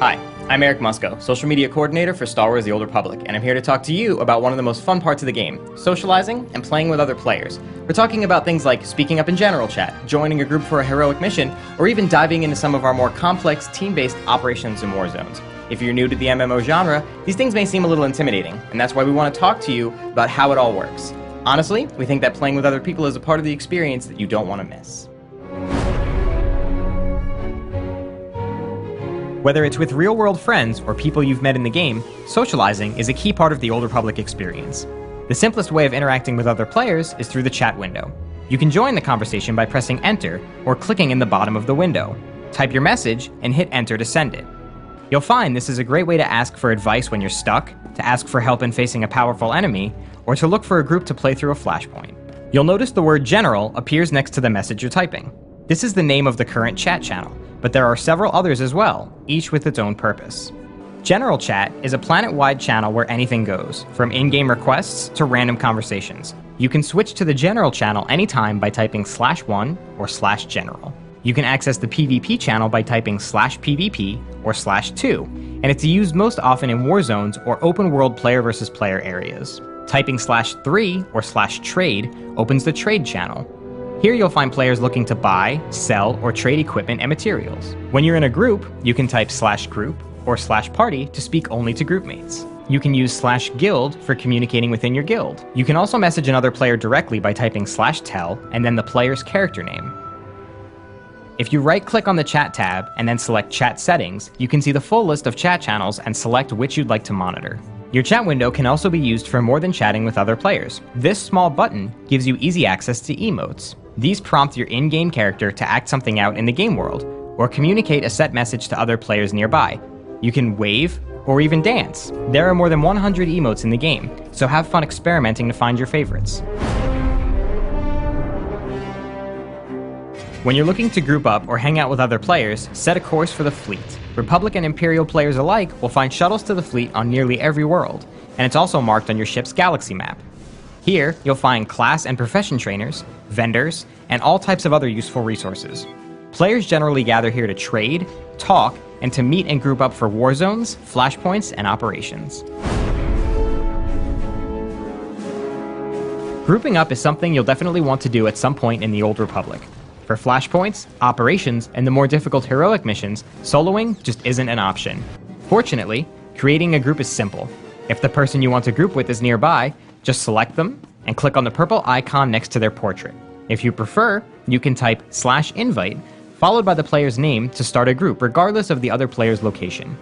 Hi, I'm Eric Musco, Social Media Coordinator for Star Wars The Old Republic, and I'm here to talk to you about one of the most fun parts of the game, socializing and playing with other players. We're talking about things like speaking up in general chat, joining a group for a heroic mission, or even diving into some of our more complex team-based operations and war zones. If you're new to the MMO genre, these things may seem a little intimidating, and that's why we want to talk to you about how it all works. Honestly, we think that playing with other people is a part of the experience that you don't want to miss. Whether it's with real-world friends or people you've met in the game, socializing is a key part of the Old Republic experience. The simplest way of interacting with other players is through the chat window. You can join the conversation by pressing Enter or clicking in the bottom of the window. Type your message and hit Enter to send it. You'll find this is a great way to ask for advice when you're stuck, to ask for help in facing a powerful enemy, or to look for a group to play through a flashpoint. You'll notice the word General appears next to the message you're typing. This is the name of the current chat channel, but there are several others as well, each with its own purpose. General Chat is a planet-wide channel where anything goes, from in-game requests to random conversations. You can switch to the General channel anytime by typing /1 or /general. You can access the PvP channel by typing /PvP or /2, and it's used most often in war zones or open-world player versus player areas. Typing /3 or /trade opens the Trade channel. Here you'll find players looking to buy, sell, or trade equipment and materials. When you're in a group, you can type /group or /party to speak only to groupmates. You can use /guild for communicating within your guild. You can also message another player directly by typing /tell and then the player's character name. If you right-click on the Chat tab and then select Chat Settings, you can see the full list of chat channels and select which you'd like to monitor. Your chat window can also be used for more than chatting with other players. This small button gives you easy access to emotes. These prompt your in-game character to act something out in the game world, or communicate a set message to other players nearby. You can wave, or even dance. There are more than 100 emotes in the game, so have fun experimenting to find your favorites. When you're looking to group up or hang out with other players, set a course for the fleet. Republic and Imperial players alike will find shuttles to the fleet on nearly every world, and it's also marked on your ship's galaxy map. Here, you'll find class and profession trainers, vendors, and all types of other useful resources. Players generally gather here to trade, talk, and to meet and group up for war zones, flashpoints, and operations. Grouping up is something you'll definitely want to do at some point in the Old Republic. For flashpoints, operations, and the more difficult heroic missions, soloing just isn't an option. Fortunately, creating a group is simple. If the person you want to group with is nearby, just select them and click on the purple icon next to their portrait. If you prefer, you can type /invite, followed by the player's name to start a group regardless of the other player's location.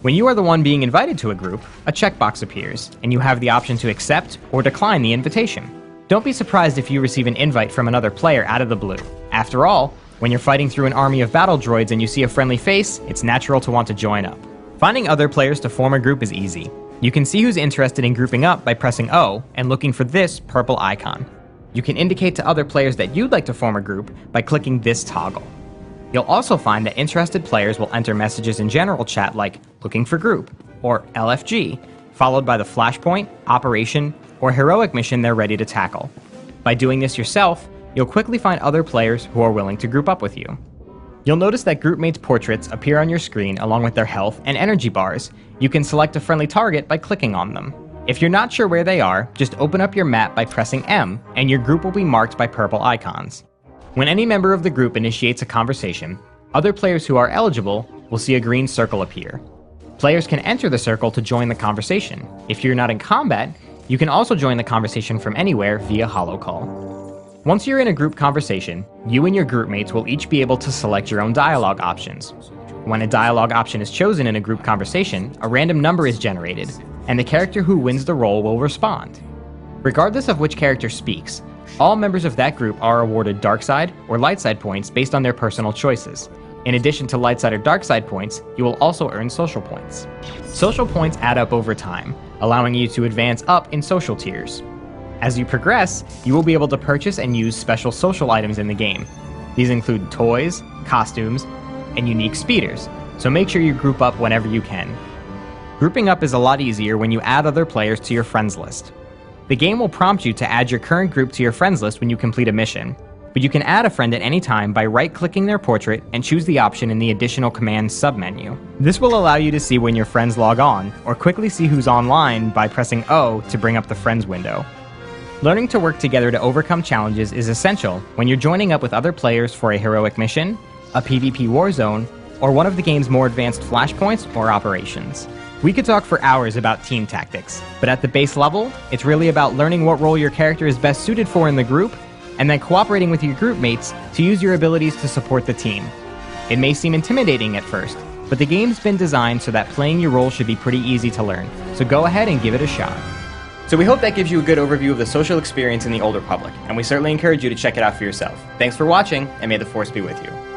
When you are the one being invited to a group, a checkbox appears, and you have the option to accept or decline the invitation. Don't be surprised if you receive an invite from another player out of the blue. After all, when you're fighting through an army of battle droids and you see a friendly face, it's natural to want to join up. Finding other players to form a group is easy. You can see who's interested in grouping up by pressing O and looking for this purple icon. You can indicate to other players that you'd like to form a group by clicking this toggle. You'll also find that interested players will enter messages in general chat like looking for group or LFG, followed by the flashpoint, operation, or heroic mission they're ready to tackle. By doing this yourself, you'll quickly find other players who are willing to group up with you. You'll notice that groupmates' portraits appear on your screen along with their health and energy bars. You can select a friendly target by clicking on them. If you're not sure where they are, just open up your map by pressing M, and your group will be marked by purple icons. When any member of the group initiates a conversation, other players who are eligible will see a green circle appear. Players can enter the circle to join the conversation. If you're not in combat, you can also join the conversation from anywhere via holocall. Once you're in a group conversation, you and your groupmates will each be able to select your own dialogue options. When a dialogue option is chosen in a group conversation, a random number is generated, and the character who wins the role will respond. Regardless of which character speaks, all members of that group are awarded dark side or light side points based on their personal choices. In addition to light side or dark side points, you will also earn social points. Social points add up over time, allowing you to advance up in social tiers. As you progress, you will be able to purchase and use special social items in the game. These include toys, costumes, and unique speeders, so make sure you group up whenever you can. Grouping up is a lot easier when you add other players to your friends list. The game will prompt you to add your current group to your friends list when you complete a mission. but you can add a friend at any time by right-clicking their portrait and choose the option in the Additional Commands submenu. This will allow you to see when your friends log on, or quickly see who's online by pressing O to bring up the Friends window. Learning to work together to overcome challenges is essential when you're joining up with other players for a heroic mission, a PvP war zone, or one of the game's more advanced flashpoints or operations. We could talk for hours about team tactics, but at the base level, it's really about learning what role your character is best suited for in the group, and then cooperating with your group mates to use your abilities to support the team. It may seem intimidating at first, but the game's been designed so that playing your role should be pretty easy to learn, so go ahead and give it a shot. So we hope that gives you a good overview of the social experience in the Old Republic, and we certainly encourage you to check it out for yourself. Thanks for watching, and may the Force be with you.